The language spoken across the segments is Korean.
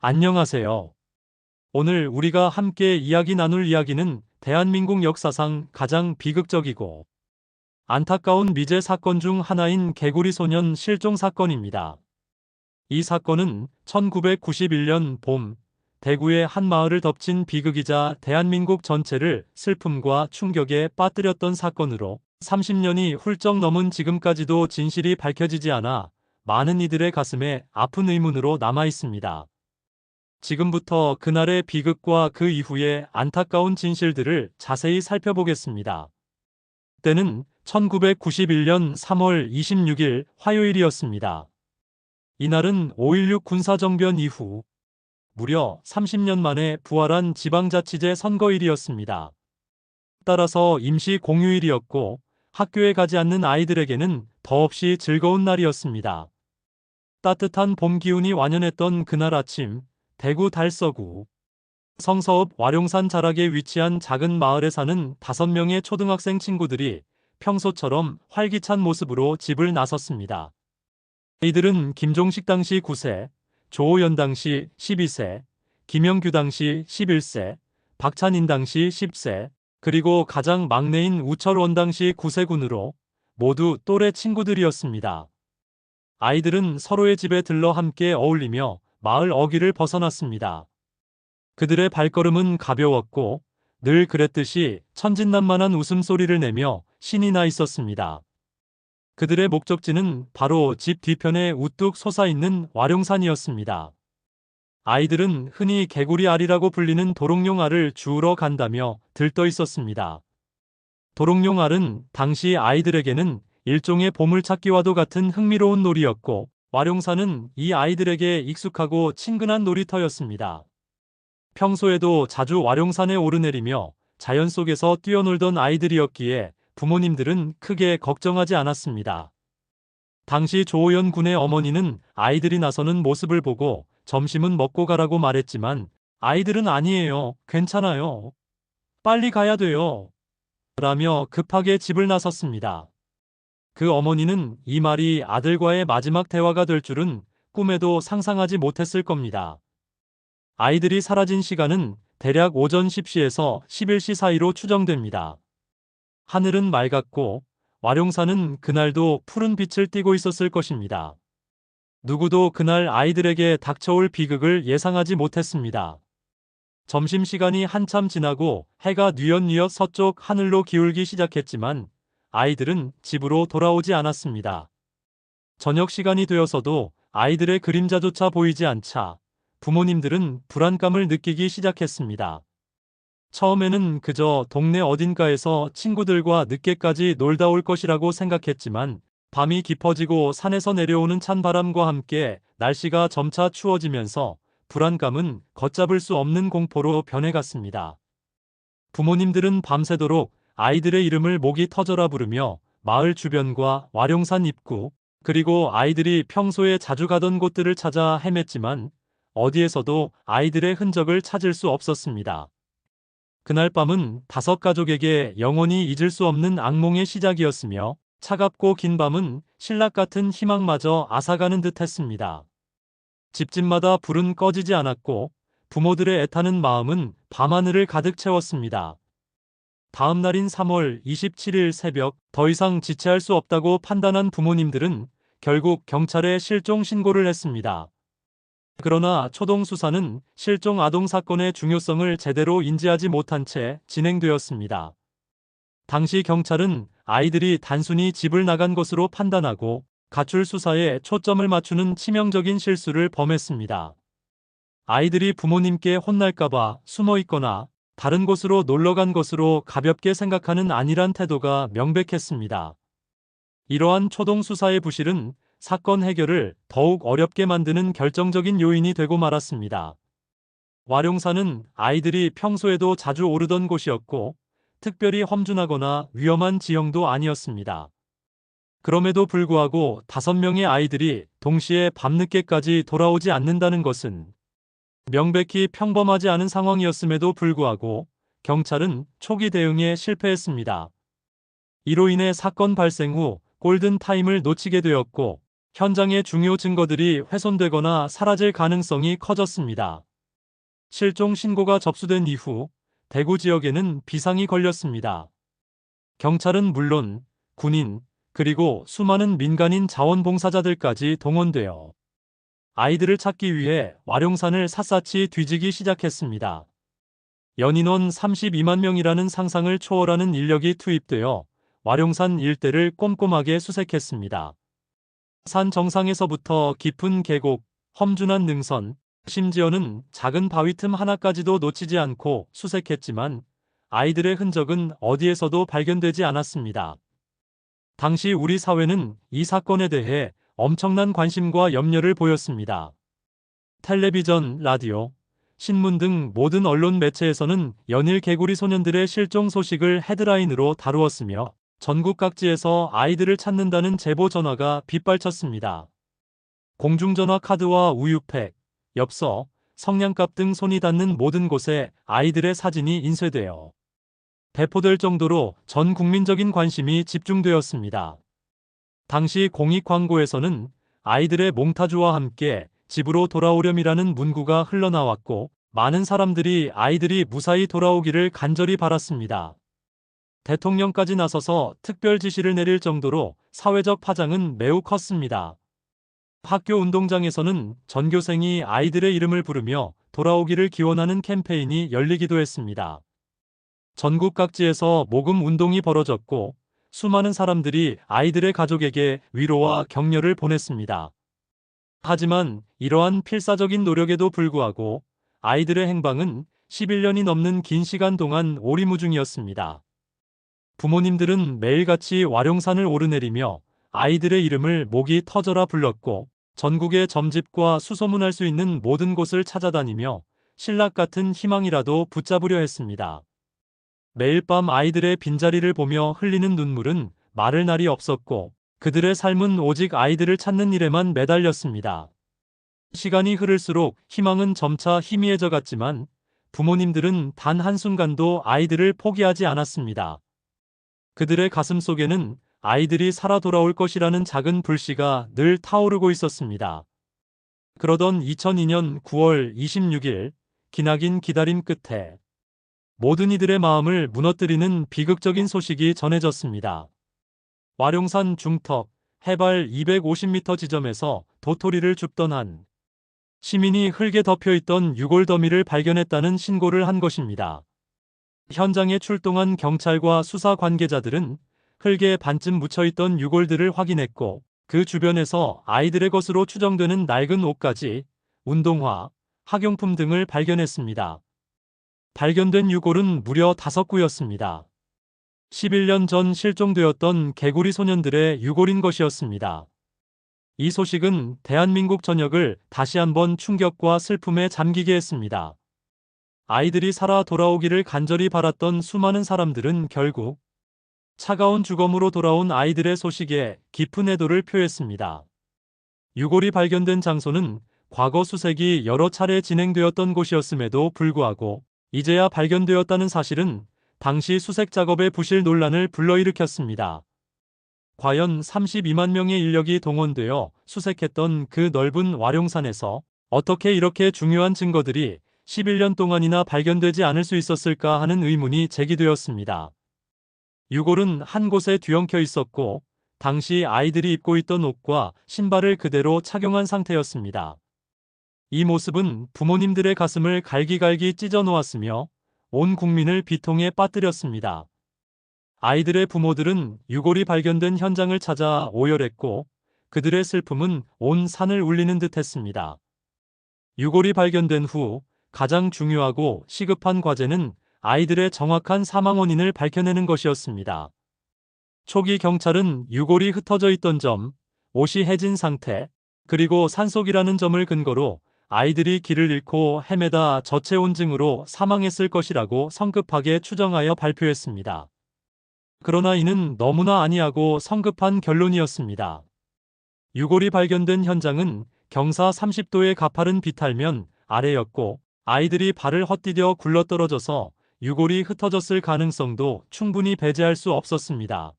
안녕하세요. 오늘 우리가 함께 이야기 나눌 이야기는 대한민국 역사상 가장 비극적이고 안타까운 미제 사건 중 하나인 개구리 소년 실종 사건입니다. 이 사건은 1991년 봄 대구의 한 마을을 덮친 비극이자 대한민국 전체를 슬픔과 충격에 빠뜨렸던 사건으로 30년이 훌쩍 넘은 지금까지도 진실이 밝혀지지 않아 많은 이들의 가슴에 아픈 의문으로 남아 있습니다. 지금부터 그날의 비극과 그 이후의 안타까운 진실들을 자세히 살펴보겠습니다. 때는 1991년 3월 26일 화요일이었습니다. 이날은 5.16 군사정변 이후 무려 30년 만에 부활한 지방자치제 선거일이었습니다. 따라서 임시 공휴일이었고 학교에 가지 않는 아이들에게는 더없이 즐거운 날이었습니다. 따뜻한 봄 기운이 완연했던 그날 아침, 대구 달서구 성서읍 와룡산 자락에 위치한 작은 마을에 사는 5명의 초등학생 친구들이 평소처럼 활기찬 모습으로 집을 나섰습니다. 이들은 김종식 당시 9세, 조호연 당시 12세, 김영규 당시 11세, 박찬인 당시 10세, 그리고 가장 막내인 우철원 당시 9세군으로 모두 또래 친구들이었습니다. 아이들은 서로의 집에 들러 함께 어울리며 마을 어귀를 벗어났습니다. 그들의 발걸음은 가벼웠고 늘 그랬듯이 천진난만한 웃음소리를 내며 신이 나 있었습니다. 그들의 목적지는 바로 집 뒤편에 우뚝 솟아있는 와룡산이었습니다. 아이들은 흔히 개구리 알이라고 불리는 도롱뇽 알을 주우러 간다며 들떠 있었습니다. 도롱뇽 알은 당시 아이들에게는 일종의 보물찾기와도 같은 흥미로운 놀이였고 와룡산은 이 아이들에게 익숙하고 친근한 놀이터였습니다. 평소에도 자주 와룡산에 오르내리며 자연 속에서 뛰어놀던 아이들이었기에 부모님들은 크게 걱정하지 않았습니다. 당시 조호연 군의 어머니는 아이들이 나서는 모습을 보고 점심은 먹고 가라고 말했지만 아이들은 아니에요. 괜찮아요. 빨리 가야 돼요. 라며 급하게 집을 나섰습니다. 그 어머니는 이 말이 아들과의 마지막 대화가 될 줄은 꿈에도 상상하지 못했을 겁니다. 아이들이 사라진 시간은 대략 오전 10시에서 11시 사이로 추정됩니다. 하늘은 맑았고 와룡산은 그날도 푸른 빛을 띠고 있었을 것입니다. 누구도 그날 아이들에게 닥쳐올 비극을 예상하지 못했습니다. 점심시간이 한참 지나고 해가 뉘엿뉘엿 서쪽 하늘로 기울기 시작했지만 아이들은 집으로 돌아오지 않았습니다. 저녁 시간이 되어서도 아이들의 그림자조차 보이지 않자 부모님들은 불안감을 느끼기 시작했습니다. 처음에는 그저 동네 어딘가에서 친구들과 늦게까지 놀다 올 것이라고 생각했지만 밤이 깊어지고 산에서 내려오는 찬바람과 함께 날씨가 점차 추워지면서 불안감은 걷잡을 수 없는 공포로 변해갔습니다. 부모님들은 밤새도록 아이들의 이름을 목이 터져라 부르며 마을 주변과 와룡산 입구, 그리고 아이들이 평소에 자주 가던 곳들을 찾아 헤맸지만 어디에서도 아이들의 흔적을 찾을 수 없었습니다. 그날 밤은 5가족에게 영원히 잊을 수 없는 악몽의 시작이었으며 차갑고 긴 밤은 신락 같은 희망마저 앗아가는 듯 했습니다. 집집마다 불은 꺼지지 않았고 부모들의 애타는 마음은 밤하늘을 가득 채웠습니다. 다음 날인 3월 27일 새벽 더 이상 지체할 수 없다고 판단한 부모님들은 결국 경찰에 실종 신고를 했습니다. 그러나 초동 수사는 실종 아동 사건의 중요성을 제대로 인지하지 못한 채 진행되었습니다. 당시 경찰은 아이들이 단순히 집을 나간 것으로 판단하고 가출 수사에 초점을 맞추는 치명적인 실수를 범했습니다. 아이들이 부모님께 혼날까봐 숨어 있거나 다른 곳으로 놀러 간 것으로 가볍게 생각하는 안일한 태도가 명백했습니다. 이러한 초동 수사의 부실은 사건 해결을 더욱 어렵게 만드는 결정적인 요인이 되고 말았습니다. 와룡산은 아이들이 평소에도 자주 오르던 곳이었고 특별히 험준하거나 위험한 지형도 아니었습니다. 그럼에도 불구하고 5명의 아이들이 동시에 밤늦게까지 돌아오지 않는다는 것은 명백히 평범하지 않은 상황이었음에도 불구하고 경찰은 초기 대응에 실패했습니다. 이로 인해 사건 발생 후 골든타임을 놓치게 되었고 현장의 중요 증거들이 훼손되거나 사라질 가능성이 커졌습니다. 실종 신고가 접수된 이후 대구 지역에는 비상이 걸렸습니다. 경찰은 물론 군인, 그리고 수많은 민간인 자원봉사자들까지 동원되어 아이들을 찾기 위해 와룡산을 샅샅이 뒤지기 시작했습니다. 연인원 32만 명이라는 상상을 초월하는 인력이 투입되어 와룡산 일대를 꼼꼼하게 수색했습니다. 산 정상에서부터 깊은 계곡, 험준한 능선, 심지어는 작은 바위 틈 하나까지도 놓치지 않고 수색했지만 아이들의 흔적은 어디에서도 발견되지 않았습니다. 당시 우리 사회는 이 사건에 대해 엄청난 관심과 염려를 보였습니다. 텔레비전, 라디오, 신문 등 모든 언론 매체에서는 연일 개구리 소년들의 실종 소식을 헤드라인으로 다루었으며 전국 각지에서 아이들을 찾는다는 제보 전화가 빗발쳤습니다. 공중전화 카드와 우유팩, 엽서, 성냥갑 등 손이 닿는 모든 곳에 아이들의 사진이 인쇄되어 배포될 정도로 전 국민적인 관심이 집중되었습니다. 당시 공익 광고에서는 아이들의 몽타주와 함께 집으로 돌아오렴이라는 문구가 흘러나왔고 많은 사람들이 아이들이 무사히 돌아오기를 간절히 바랐습니다. 대통령까지 나서서 특별 지시를 내릴 정도로 사회적 파장은 매우 컸습니다. 학교 운동장에서는 전교생이 아이들의 이름을 부르며 돌아오기를 기원하는 캠페인이 열리기도 했습니다. 전국 각지에서 모금 운동이 벌어졌고 수많은 사람들이 아이들의 가족에게 위로와 격려를 보냈습니다. 하지만 이러한 필사적인 노력에도 불구하고 아이들의 행방은 11년이 넘는 긴 시간 동안 오리무중이었습니다. 부모님들은 매일같이 와룡산을 오르내리며 아이들의 이름을 목이 터져라 불렀고 전국의 점집과 수소문할 수 있는 모든 곳을 찾아다니며 신락 같은 희망이라도 붙잡으려 했습니다. 매일 밤 아이들의 빈자리를 보며 흘리는 눈물은 마를 날이 없었고 그들의 삶은 오직 아이들을 찾는 일에만 매달렸습니다. 시간이 흐를수록 희망은 점차 희미해져 갔지만 부모님들은 단 한순간도 아이들을 포기하지 않았습니다. 그들의 가슴 속에는 아이들이 살아 돌아올 것이라는 작은 불씨가 늘 타오르고 있었습니다. 그러던 2002년 9월 26일 기나긴 기다림 끝에 모든 이들의 마음을 무너뜨리는 비극적인 소식이 전해졌습니다. 와룡산 중턱 해발 250m 지점에서 도토리를 줍던 한 시민이 흙에 덮여있던 유골 더미를 발견했다는 신고를 한 것입니다. 현장에 출동한 경찰과 수사 관계자들은 흙에 반쯤 묻혀있던 유골들을 확인했고 그 주변에서 아이들의 것으로 추정되는 낡은 옷가지, 운동화, 학용품 등을 발견했습니다. 발견된 유골은 무려 5구였습니다. 11년 전 실종되었던 개구리 소년들의 유골인 것이었습니다. 이 소식은 대한민국 전역을 다시 한번 충격과 슬픔에 잠기게 했습니다. 아이들이 살아 돌아오기를 간절히 바랐던 수많은 사람들은 결국 차가운 주검으로 돌아온 아이들의 소식에 깊은 애도를 표했습니다. 유골이 발견된 장소는 과거 수색이 여러 차례 진행되었던 곳이었음에도 불구하고 이제야 발견되었다는 사실은 당시 수색 작업의 부실 논란을 불러일으켰습니다. 과연 32만 명의 인력이 동원되어 수색했던 그 넓은 와룡산에서 어떻게 이렇게 중요한 증거들이 11년 동안이나 발견되지 않을 수 있었을까 하는 의문이 제기되었습니다. 유골은 한 곳에 뒤엉켜 있었고 당시 아이들이 입고 있던 옷과 신발을 그대로 착용한 상태였습니다. 이 모습은 부모님들의 가슴을 갈기갈기 찢어 놓았으며 온 국민을 비통에 빠뜨렸습니다. 아이들의 부모들은 유골이 발견된 현장을 찾아 오열했고 그들의 슬픔은 온 산을 울리는 듯했습니다. 유골이 발견된 후 가장 중요하고 시급한 과제는 아이들의 정확한 사망 원인을 밝혀내는 것이었습니다. 초기 경찰은 유골이 흩어져 있던 점, 옷이 해진 상태, 그리고 산속이라는 점을 근거로 아이들이 길을 잃고 헤매다 저체온증으로 사망했을 것이라고 성급하게 추정하여 발표했습니다. 그러나 이는 너무나 아니하고 성급한 결론이었습니다. 유골이 발견된 현장은 경사 30도의 가파른 비탈면 아래였고 아이들이 발을 헛디뎌 굴러떨어져서 유골이 흩어졌을 가능성도 충분히 배제할 수 없었습니다.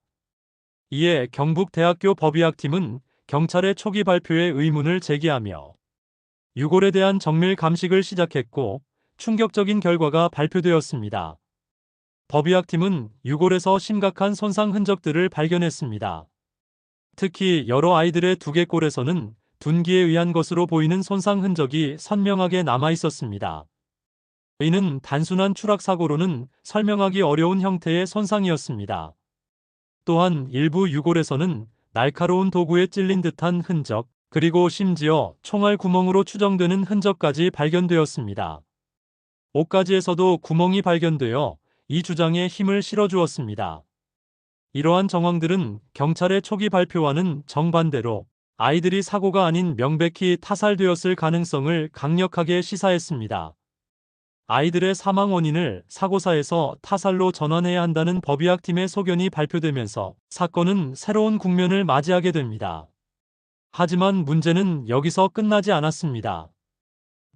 이에 경북대학교 법의학팀은 경찰의 초기 발표에 의문을 제기하며 유골에 대한 정밀 감식을 시작했고 충격적인 결과가 발표되었습니다. 법의학팀은 유골에서 심각한 손상 흔적들을 발견했습니다. 특히 여러 아이들의 두개골에서는 둔기에 의한 것으로 보이는 손상 흔적이 선명하게 남아 있었습니다. 이는 단순한 추락 사고로는 설명하기 어려운 형태의 손상이었습니다. 또한 일부 유골에서는 날카로운 도구에 찔린 듯한 흔적, 그리고 심지어 총알 구멍으로 추정되는 흔적까지 발견되었습니다. 옷가지에서도 구멍이 발견되어 이 주장에 힘을 실어주었습니다. 이러한 정황들은 경찰의 초기 발표와는 정반대로 아이들이 사고가 아닌 명백히 타살되었을 가능성을 강력하게 시사했습니다. 아이들의 사망 원인을 사고사에서 타살로 전환해야 한다는 법의학팀의 소견이 발표되면서 사건은 새로운 국면을 맞이하게 됩니다. 하지만 문제는 여기서 끝나지 않았습니다.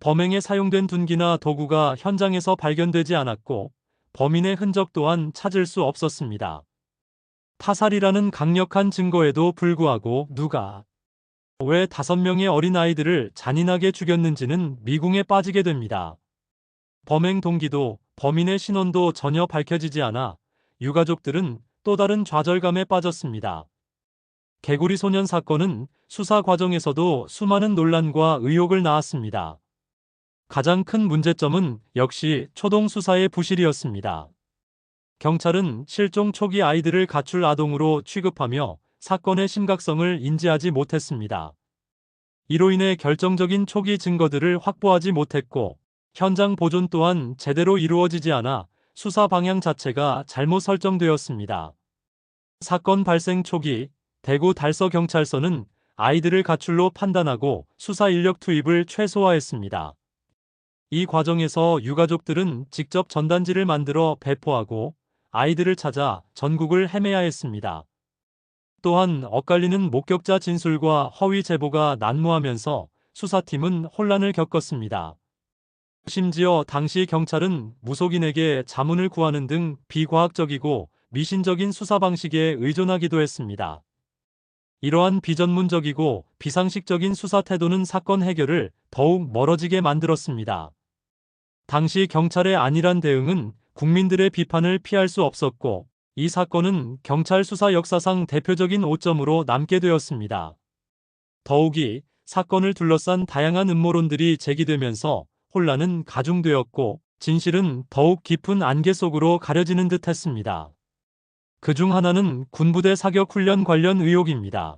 범행에 사용된 둔기나 도구가 현장에서 발견되지 않았고 범인의 흔적 또한 찾을 수 없었습니다. 타살이라는 강력한 증거에도 불구하고 누가 왜 5명의 어린아이들을 잔인하게 죽였는지는 미궁에 빠지게 됩니다. 범행 동기도 범인의 신원도 전혀 밝혀지지 않아 유가족들은 또 다른 좌절감에 빠졌습니다. 개구리 소년 사건은 수사 과정에서도 수많은 논란과 의혹을 낳았습니다. 가장 큰 문제점은 역시 초동 수사의 부실이었습니다. 경찰은 실종 초기 아이들을 가출 아동으로 취급하며 사건의 심각성을 인지하지 못했습니다. 이로 인해 결정적인 초기 증거들을 확보하지 못했고 현장 보존 또한 제대로 이루어지지 않아 수사 방향 자체가 잘못 설정되었습니다. 사건 발생 초기 대구 달서경찰서는 아이들을 가출로 판단하고 수사 인력 투입을 최소화했습니다. 이 과정에서 유가족들은 직접 전단지를 만들어 배포하고 아이들을 찾아 전국을 헤매야 했습니다. 또한 엇갈리는 목격자 진술과 허위 제보가 난무하면서 수사팀은 혼란을 겪었습니다. 심지어 당시 경찰은 무속인에게 자문을 구하는 등 비과학적이고 미신적인 수사 방식에 의존하기도 했습니다. 이러한 비전문적이고 비상식적인 수사 태도는 사건 해결을 더욱 멀어지게 만들었습니다. 당시 경찰의 안일한 대응은 국민들의 비판을 피할 수 없었고 이 사건은 경찰 수사 역사상 대표적인 오점으로 남게 되었습니다. 더욱이 사건을 둘러싼 다양한 음모론들이 제기되면서 혼란은 가중되었고 진실은 더욱 깊은 안개 속으로 가려지는 듯 했습니다. 그중 하나는 군부대 사격 훈련 관련 의혹입니다.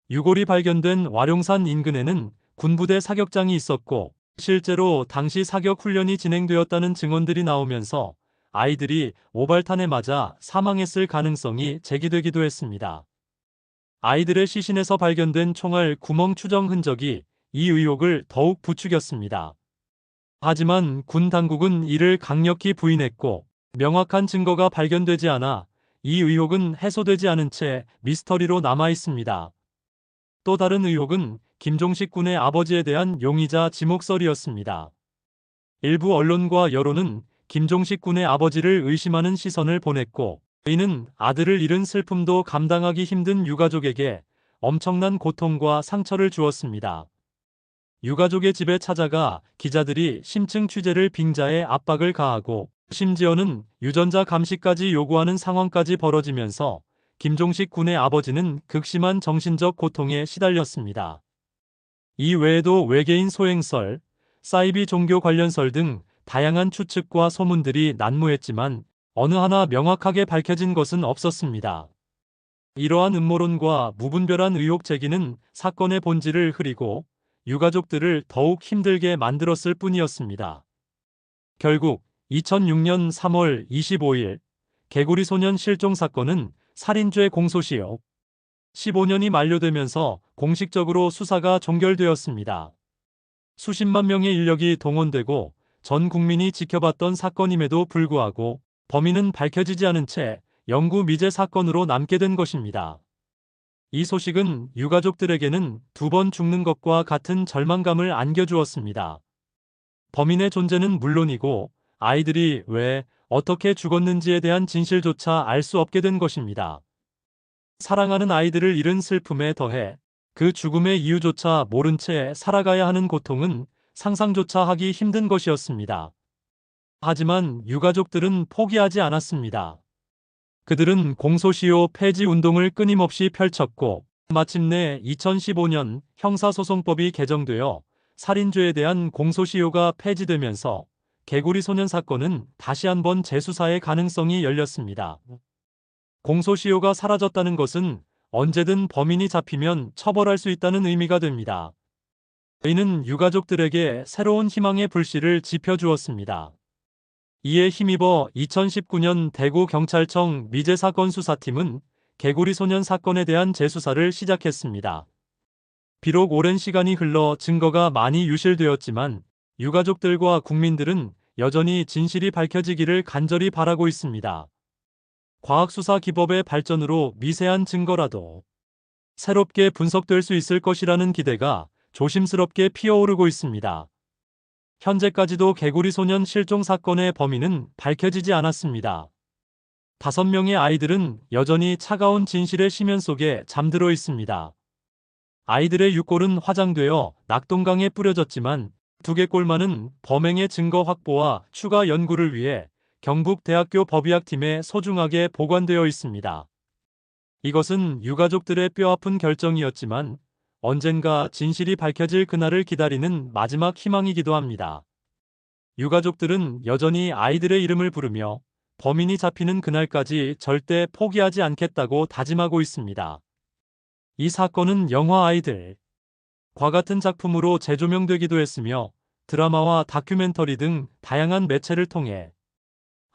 유골이 발견된 와룡산 인근에는 군부대 사격장이 있었고 실제로 당시 사격 훈련이 진행되었다는 증언들이 나오면서 아이들이 오발탄에 맞아 사망했을 가능성이 제기되기도 했습니다. 아이들의 시신에서 발견된 총알 구멍 추정 흔적이 이 의혹을 더욱 부추겼습니다. 하지만 군 당국은 이를 강력히 부인했고 명확한 증거가 발견되지 않아 이 의혹은 해소되지 않은 채 미스터리로 남아 있습니다. 또 다른 의혹은 김종식 군의 아버지에 대한 용의자 지목설이었습니다. 일부 언론과 여론은 김종식 군의 아버지를 의심하는 시선을 보냈고 이는 아들을 잃은 슬픔도 감당하기 힘든 유가족에게 엄청난 고통과 상처를 주었습니다. 유가족의 집에 찾아가 기자들이 심층 취재를 빙자해 압박을 가하고 심지어는 유전자 감시까지 요구하는 상황까지 벌어지면서 김종식 군의 아버지는 극심한 정신적 고통에 시달렸습니다. 이 외에도 외계인 소행설, 사이비 종교 관련설 등 다양한 추측과 소문들이 난무했지만 어느 하나 명확하게 밝혀진 것은 없었습니다. 이러한 음모론과 무분별한 의혹 제기는 사건의 본질을 흐리고 유가족들을 더욱 힘들게 만들었을 뿐이었습니다. 결국 2006년 3월 25일 개구리 소년 실종 사건은 살인죄 공소시효 15년이 만료되면서 공식적으로 수사가 종결되었습니다. 수십만 명의 인력이 동원되고 전 국민이 지켜봤던 사건임에도 불구하고 범인은 밝혀지지 않은 채 영구 미제 사건으로 남게 된 것입니다. 이 소식은 유가족들에게는 2번 죽는 것과 같은 절망감을 안겨주었습니다. 범인의 존재는 물론이고 아이들이 왜, 어떻게 죽었는지에 대한 진실조차 알 수 없게 된 것입니다. 사랑하는 아이들을 잃은 슬픔에 더해 그 죽음의 이유조차 모른 채 살아가야 하는 고통은 상상조차 하기 힘든 것이었습니다. 하지만 유가족들은 포기하지 않았습니다. 그들은 공소시효 폐지 운동을 끊임없이 펼쳤고 마침내 2015년 형사소송법이 개정되어 살인죄에 대한 공소시효가 폐지되면서 개구리 소년 사건은 다시 한번 재수사의 가능성이 열렸습니다. 공소시효가 사라졌다는 것은 언제든 범인이 잡히면 처벌할 수 있다는 의미가 됩니다. 이는 유가족들에게 새로운 희망의 불씨를 지펴주었습니다. 이에 힘입어 2019년 대구경찰청 미제사건 수사팀은 개구리 소년 사건에 대한 재수사를 시작했습니다. 비록 오랜 시간이 흘러 증거가 많이 유실되었지만 유가족들과 국민들은 여전히 진실이 밝혀지기를 간절히 바라고 있습니다. 과학수사 기법의 발전으로 미세한 증거라도 새롭게 분석될 수 있을 것이라는 기대가 조심스럽게 피어오르고 있습니다. 현재까지도 개구리 소년 실종 사건의 범인은 밝혀지지 않았습니다. 5명의 아이들은 여전히 차가운 진실의 심연 속에 잠들어 있습니다. 아이들의 육골은 화장되어 낙동강에 뿌려졌지만 두개골만은 범행의 증거 확보와 추가 연구를 위해 경북대학교 법의학팀에 소중하게 보관되어 있습니다. 이것은 유가족들의 뼈아픈 결정이었지만 언젠가 진실이 밝혀질 그날을 기다리는 마지막 희망이기도 합니다. 유가족들은 여전히 아이들의 이름을 부르며 범인이 잡히는 그날까지 절대 포기하지 않겠다고 다짐하고 있습니다. 이 사건은 영화 아이들과 같은 작품으로 재조명되기도 했으며 드라마와 다큐멘터리 등 다양한 매체를 통해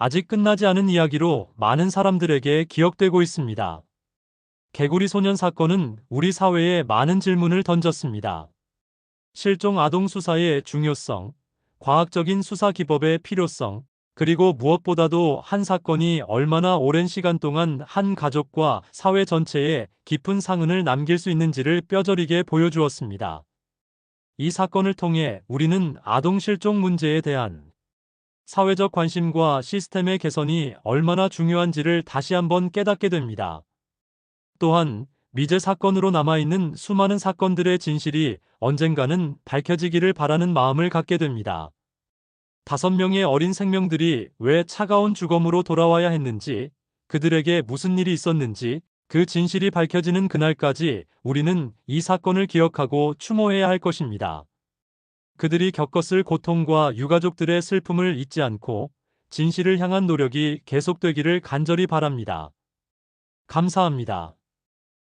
아직 끝나지 않은 이야기로 많은 사람들에게 기억되고 있습니다. 개구리 소년 사건은 우리 사회에 많은 질문을 던졌습니다. 실종 아동 수사의 중요성, 과학적인 수사 기법의 필요성, 그리고 무엇보다도 한 사건이 얼마나 오랜 시간 동안 한 가족과 사회 전체에 깊은 상흔을 남길 수 있는지를 뼈저리게 보여주었습니다. 이 사건을 통해 우리는 아동 실종 문제에 대한 사회적 관심과 시스템의 개선이 얼마나 중요한지를 다시 한번 깨닫게 됩니다. 또한 미제 사건으로 남아있는 수많은 사건들의 진실이 언젠가는 밝혀지기를 바라는 마음을 갖게 됩니다. 5명의 어린 생명들이 왜 차가운 주검으로 돌아와야 했는지, 그들에게 무슨 일이 있었는지, 그 진실이 밝혀지는 그날까지 우리는 이 사건을 기억하고 추모해야 할 것입니다. 그들이 겪었을 고통과 유가족들의 슬픔을 잊지 않고 진실을 향한 노력이 계속되기를 간절히 바랍니다. 감사합니다.